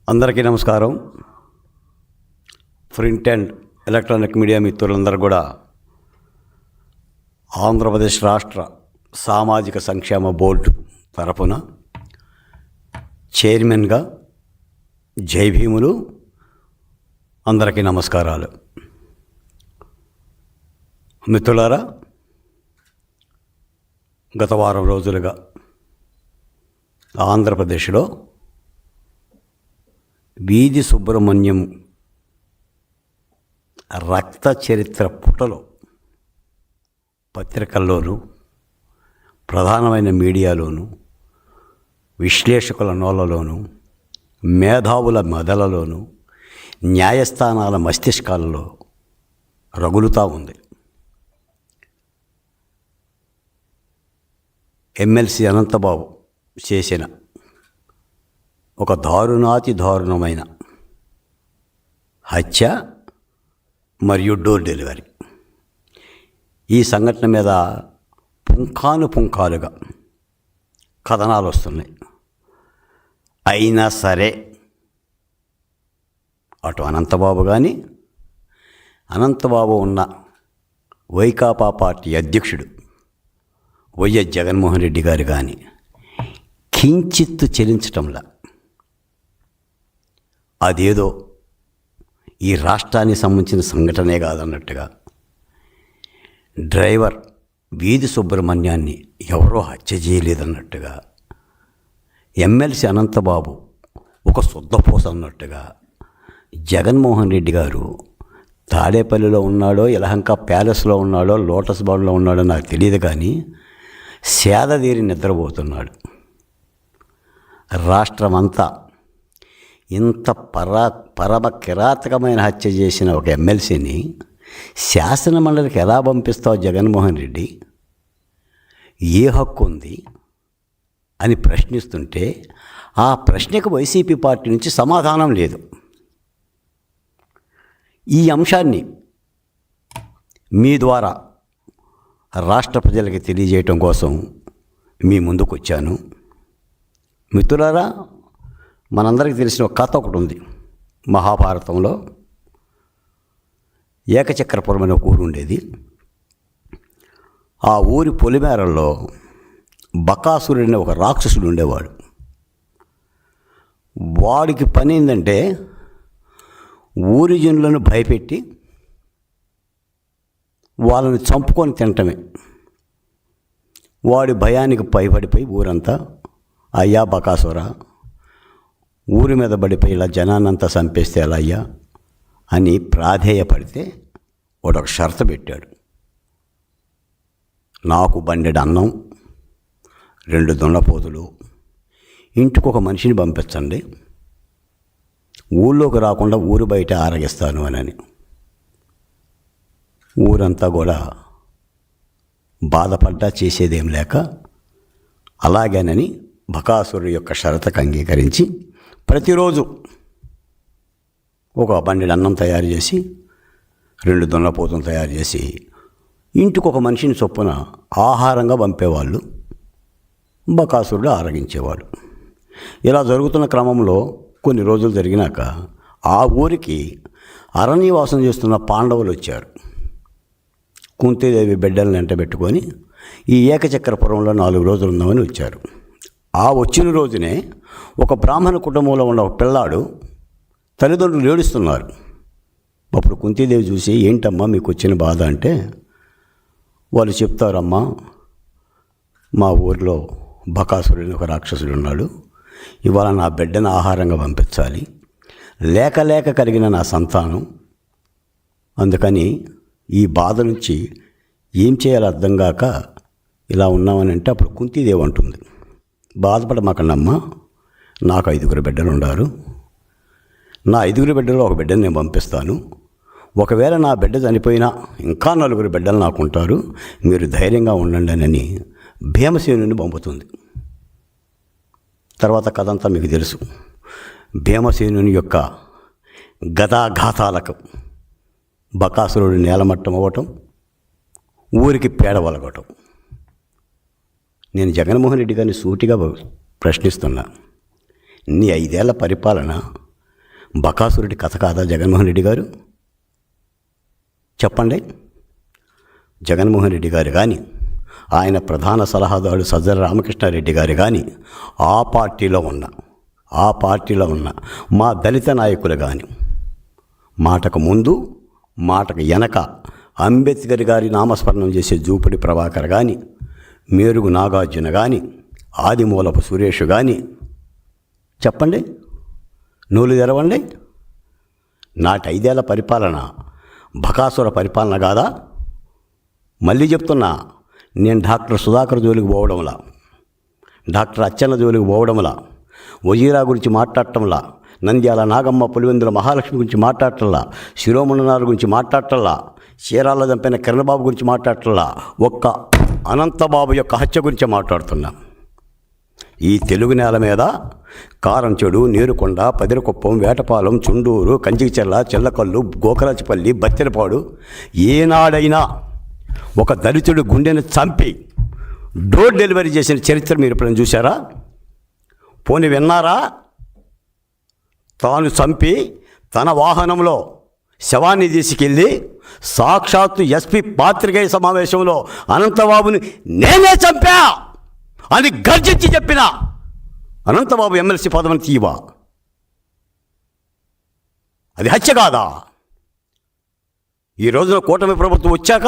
అందరికీ నమస్కారం. Print and electronic media మిత్రులందరూ కూడా ఆంధ్రప్రదేశ్ రాష్ట్ర సామాజిక సంక్షేమ బోర్డు తరపున చైర్మన్గా జై భీములు. అందరికీ నమస్కారాలు. మిత్రులారా, గత వారం రోజులుగా ఆంధ్రప్రదేశ్లో వీధి సుబ్రహ్మణ్యం రక్త చరిత్ర పుటలో పత్రికల్లోనూ ప్రధానమైన మీడియాలోనూ విశ్లేషకుల నోళ్ళలోనూ మేధావుల మెదలలోనూ న్యాయస్థానాల మస్తిష్కాలలో రగులుతూ ఉంది. ఎమ్మెల్సీ అనంతబాబు చేసిన ఒక దారుణమైన హత్య మరియు డోర్ డెలివరీ, ఈ సంఘటన మీద పుంఖానుపుంఖాలుగా కథనాలు వస్తున్నాయి. అయినా సరే అటు అనంతబాబు కానీ, అనంతబాబు ఉన్న వైకాపా పార్టీ అధ్యక్షుడు వైఎస్ జగన్మోహన్ రెడ్డి గారు కానీ కించిత్తు చెలించటంలా అదేదో ఈ రాష్ట్రానికి సంబంధించిన సంఘటనే కాదన్నట్టుగా డ్రైవర్ వీధి సుబ్రహ్మణ్యాన్ని ఎవరో హత్య చేయలేదన్నట్టుగా, ఎమ్మెల్సీ అనంతబాబు ఒక శుద్ధపోస అన్నట్టుగా జగన్మోహన్ రెడ్డి గారు తాడేపల్లిలో ఉన్నాడో, యలహంక ప్యాలెస్లో ఉన్నాడో, లోటస్ బాండ్లో ఉన్నాడో నాకు తెలియదు, కానీ సేదతీరి నిద్రపోతున్నాడు. రాష్ట్రమంతా ఇంత పరమ కిరాతకమైన హత్య చేసిన ఒక ఎమ్మెల్సీని శాసనమండలికి ఎలా పంపిస్తావు జగన్మోహన్ రెడ్డి? ఏ హక్కు ఉంది అని ప్రశ్నిస్తుంటే ఆ ప్రశ్నకు వైసీపీ పార్టీ నుంచి సమాధానం లేదు. ఈ అంశాన్ని మీ ద్వారా రాష్ట్ర ప్రజలకి తెలియజేయటం కోసం మీ ముందుకు వచ్చాను. మిత్రులారా, మనందరికీ తెలిసిన ఒక కథ ఒకటి ఉంది. మహాభారతంలో ఏకచక్రపురం అనే ఒక ఊరు ఉండేది. ఆ ఊరి పొలిమేరల్లో బకాసురుడు అనే ఒక రాక్షసుడు ఉండేవాడు. వాడికి పని ఏంటంటే ఊరి జనులను భయపెట్టి వాళ్ళని చంపుకొని తినటమే. వాడి భయానికి భయపడిపోయి ఊరంతా, అయ్యా బకాసుర, ఊరి మీద పడిపోయి ఇలా జనాన్నంతా చంపేస్తే ఎలా అయ్యా అని ప్రాధేయపడితే వాడు ఒక షరతు పెట్టాడు. నాకు బండెడు అన్నం, 2 దున్నపోతులు, ఇంటికి ఒక మనిషిని పంపించండి, ఊళ్ళోకి రాకుండా ఊరు బయట ఆరగిస్తాను అని. ఊరంతా కూడా బాధపడ్డా చేసేదేం లేక అలాగేనని బకాసురుడు యొక్క షరతుకు అంగీకరించి ప్రతిరోజు ఒక బండెడు అన్నం తయారు చేసి, 2 దున్నపోతులు తయారు చేసి ఇంటికి ఒక మనిషిని చొప్పున ఆహారంగా పంపేవాళ్ళు. బకాసురుడు ఆరగించేవాడు. ఇలా జరుగుతున్న క్రమంలో కొన్ని రోజులు జరిగినాక ఆ ఊరికి అరణ్యవాసం చేస్తున్న పాండవులు వచ్చారు. కుంతీదేవి బిడ్డలను వెంట పెట్టుకొని ఈ ఏకచక్రపురంలో 4 రోజులు ఉందామని వచ్చారు. ఆ వచ్చిన రోజునే ఒక బ్రాహ్మణ కుటుంబంలో ఉన్న ఒక పిల్లాడు తల్లిదండ్రులు ఏడుస్తున్నారు. అప్పుడు కుంతీదేవి చూసి, ఏంటమ్మా మీకు వచ్చిన బాధ అంటే, వాళ్ళు చెప్తారమ్మా, మా ఊరిలో బకాసురుడు ఒక రాక్షసుడు ఉన్నాడు, ఇవాళ నా బిడ్డను ఆహారంగా పంపించాలి, లేక కలిగిన నా సంతానం, అందుకని ఈ బాధ నుంచి ఏం చేయాలో అర్థం కాక ఇలా ఉన్నామని అంటే, అప్పుడు కుంతీదేవి అంటుంది, బాధపడమాకండమ్మా, నాకు 5 బిడ్డలు ఉన్నారు, నా 5 బిడ్డలు ఒక బిడ్డను నేను పంపిస్తాను, ఒకవేళ నా బిడ్డ చనిపోయినా ఇంకా 4 బిడ్డలు నాకుంటారు, మీరు ధైర్యంగా ఉండండి అని భీమసేనుని పంపుతుంది. తర్వాత కథ అంతా మీకు తెలుసు. భీమసేనుని యొక్క గదాఘాతాలకు బకాసురుడు నేలమట్టం అవ్వటం, ఊరికి పేడ వలగటం. నేను జగన్మోహన్ రెడ్డి గారిని సూటిగా ప్రశ్నిస్తున్నా, నీ 5 ఏళ్ల పరిపాలన బకాసురుడి కథ కాదా జగన్మోహన్ రెడ్డి గారు? చెప్పండి. జగన్మోహన్ రెడ్డి గారు కానీ, ఆయన ప్రధాన సలహాదారు సజ్జల రామకృష్ణారెడ్డి గారు కానీ, ఆ పార్టీలో ఉన్న మా దళిత నాయకులు కానీ, మాటకు ముందు మాటకు వెనక అంబేద్కర్ గారి నామస్మరణం చేసే జూపడి ప్రభాకర్ కానీ, మేరుగు నాగార్జున కానీ, ఆదిమూలపు సురేష్ కానీ, చెప్పండి, నూలు తెరవండి. నాటి 5 ఏళ్ల పరిపాలన బకాసుర పరిపాలన కాదా? మళ్ళీ చెప్తున్నా, నేను డాక్టర్ సుధాకర్ జోలికి పోవడంలా, డాక్టర్ అచ్చెన్న జోలికి పోవడంలా, వజీరా గురించి మాట్లాడటంలా, నంద్యాల నాగమ్మ పులివెందుల మహాలక్ష్మి గురించి మాట్లాడటంలా, శిరోమణనారు గురించి మాట్లాడటంలా, చీరాల్లో చంపిన కిరణబాబు గురించి మాట్లాడటంలా, ఒక్క అనంతబాబు యొక్క హత్య గురించి మాట్లాడుతున్నా. ఈ తెలుగు నేల మీద కారంచెడు, నీరుకొండ, పదిరకుప్పం, వేటపాలెం, చుండూరు, కంచిచెల్ల, చెల్లకల్లు, గోకరాజపల్లి, బత్తెరపాడు ఏనాడైనా ఒక దళితుడు గుండెను చంపి డోర్ డెలివరీ చేసిన చరిత్ర మీరు ఎప్పుడైనా చూసారా? పోనీ విన్నారా? తాను చంపి తన వాహనంలో శవాన్ని తీసుకెళ్ళి సాక్షాత్తు ఎస్పీ పాత్రికేయ సమావేశంలో అనంతబాబుని నేనే చంపా అని గర్జించి చెప్పిన అనంతబాబు ఎమ్మెల్సీ పదవిని తీవా? అది హత్య కాదా? ఈ రోజున కూటమి ప్రభుత్వం వచ్చాక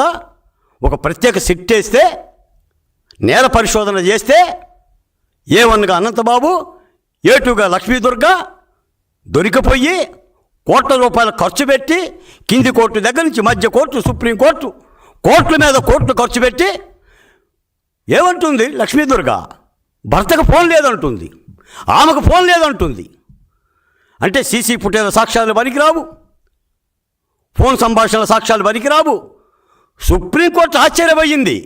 ఒక ప్రత్యేక సిట్ వేస్తే, నేర పరిశోధన చేస్తే, A1గా అనంతబాబు, A2గా లక్ష్మీదుర్గ దొరికిపోయి కోట్ల రూపాయలు ఖర్చు పెట్టి, కింది కోర్టు దగ్గర నుంచి మధ్య కోర్టు, సుప్రీంకోర్టు, కోర్టుల మీద కోర్టు ఖర్చు పెట్టి ఏమంటుంది లక్ష్మీదుర్గ? భర్తకు ఫోన్ లేదంటుంది, ఆమెకు ఫోన్ లేదంటుంది. అంటే సీసీ ఫుటేజ్ సాక్ష్యాలు పనికిరావు, ఫోన్ సంభాషణల సాక్ష్యాలు పనికిరావు. సుప్రీంకోర్టు ఆశ్చర్యపోయింది,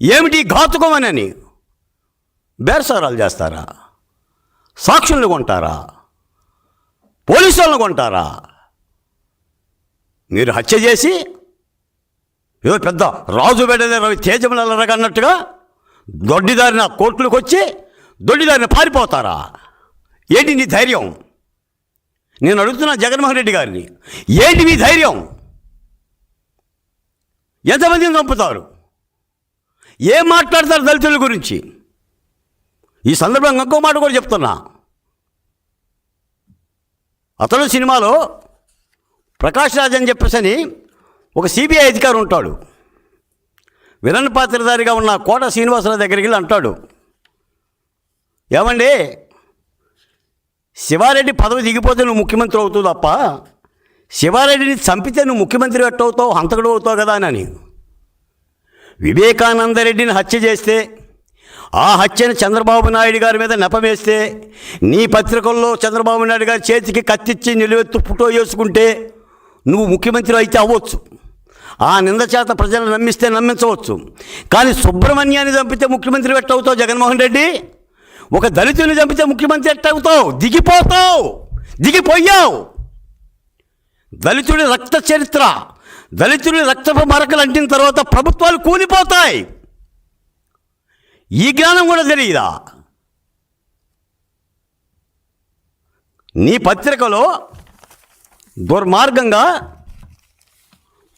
ఏమిటి ఘాతుకం అని. బేరసారాలు చేస్తారా? సాక్షులను కొంటారా? పోలీసులను కొంటారా? మీరు హత్య చేసి ఏదో పెద్ద రాజు వెడలే రవి తేజములరగా అన్నట్టుగా దొడ్డిదారిన కోర్టులకు వచ్చి దొడ్డిదారిన పారిపోతారా? ఏంటి నీ ధైర్యం? నేను అడుగుతున్నా జగన్మోహన్ రెడ్డి గారిని, ఏంటి మీ ధైర్యం? ఎంతమందిని చంపుతారు? ఏం మాట్లాడతారు దళితుల గురించి? ఈ సందర్భంగా ఇంకో మాట కూడా చెప్తున్నా. అతను సినిమాలో ప్రకాష్ రాజ్ అని చెప్పేసి ఒక సిబిఐ అధికారి ఉంటాడు. విలన్ పాత్రధారిగా ఉన్న కోట శ్రీనివాసరావు దగ్గరికి వెళ్ళి అంటాడు, ఏమండి శివారెడ్డి పదవి దిగిపోతే నువ్వు ముఖ్యమంత్రి అవుతావు తప్ప శివారెడ్డిని చంపితే నువ్వు ముఖ్యమంత్రి ఎట్టవుతావు, హంతకుడు అవుతావు కదా అని. వివేకానందరెడ్డిని హత్య చేస్తే, ఆ హత్యను చంద్రబాబు నాయుడు గారి మీద నెపమేస్తే, నీ పత్రికల్లో చంద్రబాబు నాయుడు గారి చేతికి కత్తిచ్చి నిలువెత్తు ఫోటో వేసుకుంటే నువ్వు ముఖ్యమంత్రి అయితే అవ్వచ్చు. ఆ నింద చేత ప్రజలను నమ్మిస్తే నమ్మించవచ్చు. కానీ సుబ్రహ్మణ్యాన్ని చంపితే ముఖ్యమంత్రి ఎట్టవుతావు జగన్మోహన్ రెడ్డి? ఒక దళితుని చంపితే ముఖ్యమంత్రి ఎట్టవుతావు? దిగిపోతావు, దిగిపోయావు. దళితుడి రక్త చరిత్ర, దళితుడి రక్తపు మరకలు అంటిన తర్వాత ప్రభుత్వాలు కూలిపోతాయి. ఈ జ్ఞానం కూడా తెలియదా? నీ పత్రికలో దుర్మార్గంగా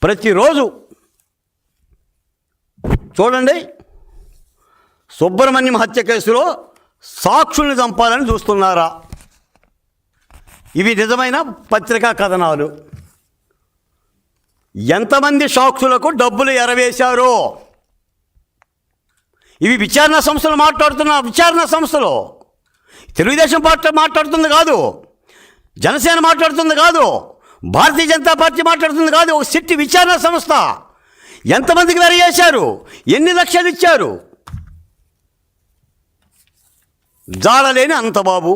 ప్రతిరోజు చూడండి, సుబ్రహ్మణ్యం హత్య కేసులో సాక్షుల్ని చంపాలని చూస్తున్నారా? ఇవి నిజమైన పత్రికా కథనాలు. ఎంతమంది సాక్షులకు డబ్బులు ఎరవేశారో ఇవి విచారణ సంస్థలు మాట్లాడుతున్న విచారణ సంస్థలు. తెలుగుదేశం పార్టీ మాట్లాడుతుంది కాదు, జనసేన మాట్లాడుతుంది కాదు, భారతీయ జనతా పార్టీ మాట్లాడుతుంది కాదు. ఒక సిట్టి విచారణ సంస్థ ఎంతమందికి వెరవేశారు, ఎన్ని లక్షలు ఇచ్చారు? జాడలేని అనంతబాబు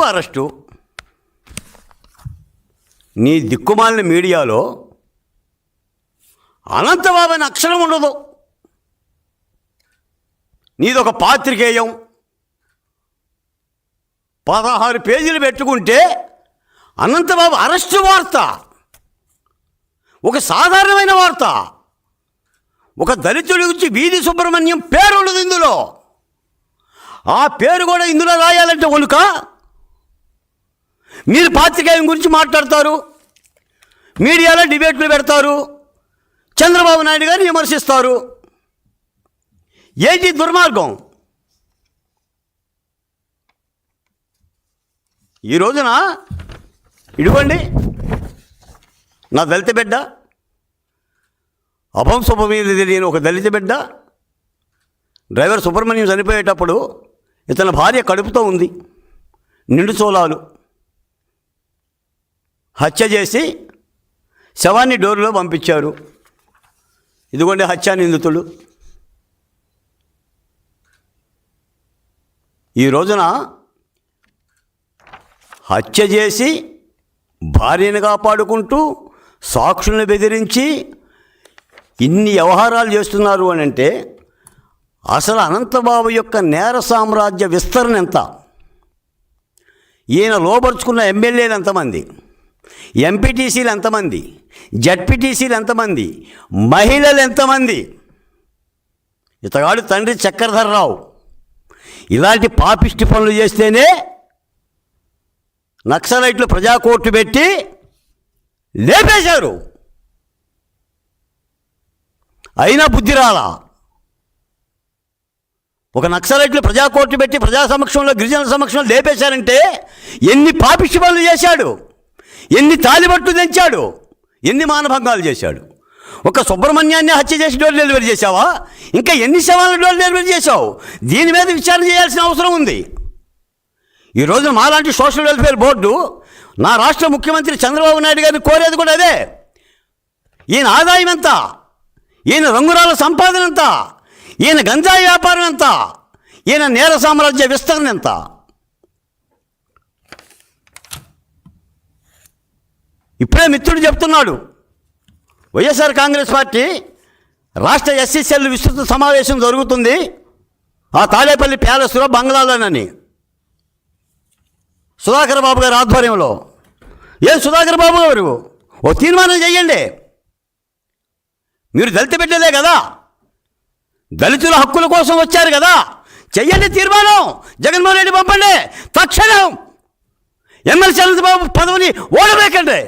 అరెస్టు. నీ దిక్కుమాలిన మీడియాలో అనంతబాబు అని అక్షరం ఉండదు. నీదొక పాత్రికేయం 16 పేజీలు పెట్టుకుంటే అనంతబాబు అరెస్టు వార్త, ఒక సాధారణమైన వార్త. ఒక దళితుడి గురించి వీధి సుబ్రహ్మణ్యం పేరు ఉండదు ఇందులో. ఆ పేరు కూడా ఇందులో రాయాలంటే వణుక. మీరు పాత్రికేయం గురించి మాట్లాడతారు, మీడియాలో డిబేట్లు పెడతారు, చంద్రబాబు నాయుడు గారిని విమర్శిస్తారు. ఏంటి దుర్మార్గం? ఈ రోజున ఇదిగోండి నా దళిత బిడ్డ, అభంశుభం మీద తెలియని ఒక దళిత బిడ్డ, డ్రైవర్ సుబ్రహ్మణ్యం చనిపోయేటప్పుడు ఇతని భార్య కడుపుతో ఉంది, నిండు చోళాలు, హత్య చేసి శవాన్ని డోరులో పంపించారు. ఇదిగోండి హత్యా నిందితులు. ఈ రోజున హత్య చేసి భార్యను కాపాడుకుంటూ సాక్షులను బెదిరించి ఇన్ని వ్యవహారాలు చేస్తున్నారు అని అంటే అసలు అనంతబాబు యొక్క నేర సామ్రాజ్య విస్తరణ ఎంత? ఈయన లోపరుచుకున్న ఎమ్మెల్యేలు ఎంతమంది, ఎంపీటీసీలు ఎంతమంది, జడ్పీటీసీలు ఎంతమంది, మహిళలు ఎంతమంది? ఇతగాడు తండ్రి చక్రధర్రావు ఇలాంటి పాపిష్టి పనులు చేస్తేనే నక్సలైట్లు ప్రజాకోర్టు పెట్టి లేపేశారు. అయినా బుద్ధి రాలా. ఒక నక్సలైట్లు ప్రజాకోర్టు పెట్టి ప్రజా సమక్షంలో, గిరిజనుల సమక్షంలో లేపేశారంటే ఎన్ని పాపిష్టి పనులు చేశాడు, ఎన్ని తాలిబట్టు తెంచాడు, ఎన్ని మానభంగాలు చేశాడు. ఒక సుబ్రహ్మణ్యాన్ని హత్య చేసి డోర్ డెలివరీ చేశావా? ఇంకా ఎన్ని శవాలను డోర్ డెలివరీ చేశావు? దీని మీద విచారణ చేయాల్సిన అవసరం ఉంది. ఈరోజు మాలాంటి సోషల్ వెల్ఫేర్ బోర్డు నా రాష్ట్ర ముఖ్యమంత్రి చంద్రబాబు నాయుడు గారిని కోరేది కూడా అదే. ఈయన ఆదాయం ఎంత, ఈయన రంగురాల సంపాదన ఎంత, ఈయన గంజాయి వ్యాపారం ఎంత, ఈయన నేర సామ్రాజ్య విస్తరణ ఎంత? ఇప్పుడే మిత్రుడు చెప్తున్నాడు, వైఎస్ఆర్ కాంగ్రెస్ పార్టీ రాష్ట్ర ఎస్సీ సెల్ విస్తృత సమావేశం జరుగుతుంది ఆ తాడేపల్లి ప్యాలెస్లో బంగ్లాలోనని, సుధాకర్ బాబు గారి ఆధ్వర్యంలో. ఏం సుధాకర్ బాబు గారు, ఓ తీర్మానం చేయండి. మీరు దళిత బిడ్డలే కదా, దళితుల హక్కుల కోసం వచ్చారు కదా, చెయ్యండి తీర్మానం. జగన్మోహన్ రెడ్డి పంపండి తక్షణం. ఎమ్మెల్సీ అనంతబాబు పదవిని ఓడబేకండి,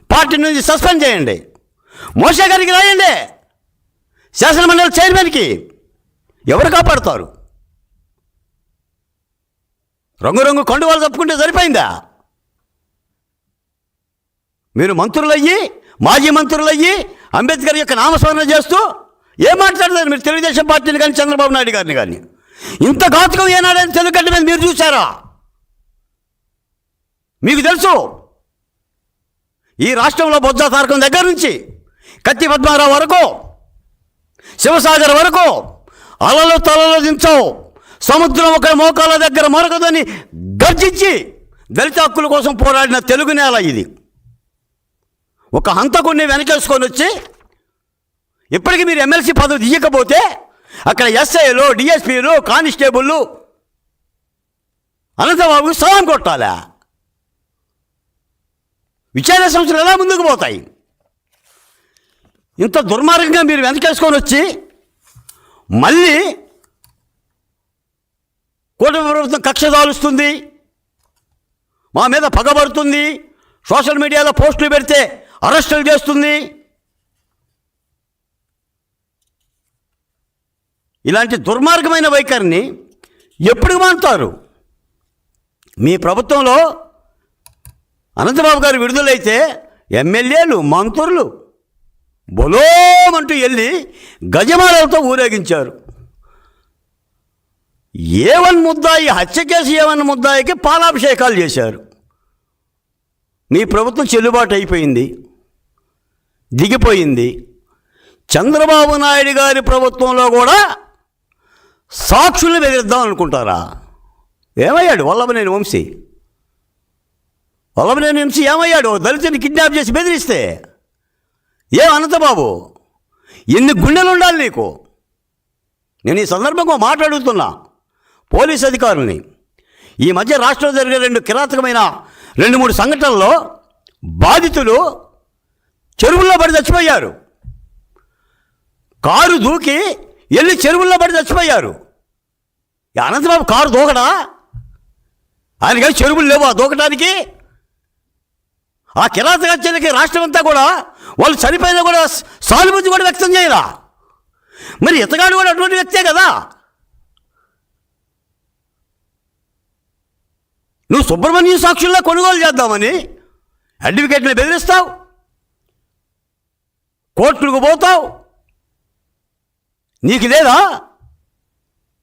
పార్టీ నుంచి సస్పెండ్ చేయండి. మోషే గారికి రాయండి, శాసనమండలి చైర్మన్కి. ఎవరు కాపాడుతారు? రంగురంగు కండువాలు తప్పుకుంటే సరిపోయిందా? మీరు మంత్రులయ్యి, మాజీ మంత్రులయ్యి అంబేద్కర్ యొక్క నామస్మరణ చేస్తూ ఏం మాట్లాడతారు మీరు? తెలుగుదేశం పార్టీని కానీ చంద్రబాబు నాయుడు గారిని కానీ. ఇంత ఘాతుకం ఏనాడని తెలుగుగడ్డ మీద మీరు చూశారా? మీకు తెలుసు, ఈ రాష్ట్రంలో బొజ్జ తారకం దగ్గర నుంచి కత్తి పద్మారావు వరకు, శివసాగర్ వరకు అలలు తలలో దించావు. సముద్రం ఒక మోకాల దగ్గర మరొకదని గర్జించి దళిత హక్కుల కోసం పోరాడిన తెలుగు నేల ఇది. ఒక హంతకుడిని వెనకేసుకొని వచ్చి ఇప్పటికీ మీరు ఎమ్మెల్సీ పదవి తీయకపోతే అక్కడ ఎస్ఐలు, డిఎస్పీలు, కానిస్టేబుళ్ళు అనంతబాబు సలాం కొట్టాలా? విచారణ సంస్థలు ఎలా ముందుకు పోతాయి? ఇంత దుర్మార్గంగా మీరు వెనకేసుకొని వచ్చి మళ్ళీ కూటమి ప్రభుత్వం కక్ష దాలుస్తుంది, మా మీద పగబడుతుంది, సోషల్ మీడియాలో పోస్టులు పెడితే అరెస్టులు చేస్తుంది. ఇలాంటి దుర్మార్గమైన వైఖరిని ఎప్పుడు మానుతారు? మీ ప్రభుత్వంలో అనంతబాబు గారు విడుదలైతే ఎమ్మెల్యేలు, మంత్రులు బొలోమంటూ వెళ్ళి గజమాలతో ఊరేగించారు. ఏవన్ ముద్దాయి, హత్య కేసు ఏవన్ ముద్దాయికి పాలాభిషేకాలు చేశారు. మీ ప్రభుత్వం చెల్లుబాటు అయిపోయింది, దిగిపోయింది. చంద్రబాబు నాయుడు గారి ప్రభుత్వంలో కూడా సాక్షుల్ని బెదిరిద్దాం అనుకుంటారా? ఏమయ్యాడు వల్లభనేని వంశీ? వల్లభనేని వంశీ ఏమయ్యాడు? దళితుని కిడ్నాప్ చేసి బెదిరిస్తే ఏం అనంతబాబు, ఎన్ని గుండెలు ఉండాలి నీకు? నేను ఈ సందర్భంగా మాట్లాడుతున్నా పోలీస్ అధికారుల్ని. ఈ మధ్య రాష్ట్రంలో జరిగే 2 కిరాతకమైన 2-3 సంఘటనల్లో బాధితులు చెరువుల్లో పడి చచ్చిపోయారు. కారు దూకి వెళ్ళి చెరువుల్లో పడి చచ్చిపోయారు. ఈ అనంతబాబు కారు దూకడా? ఆయనకి చెరువులు లేవా దూకడానికి? ఆ కిరాతక హత్యలకి రాష్ట్రం అంతా కూడా వాళ్ళు చనిపోయినా కూడా సానుభూతి కూడా వ్యక్తం చేయరా? మరి ఇతగాడు కూడా అటువంటి వ్యక్తే కదా. నువ్వు సుబ్రహ్మణ్యం సాక్షుల్లో కొనుగోలు చేద్దామని అడ్వకేట్ని బెదిరిస్తావు, కోర్టులకు పోతావు. నీకు లేదా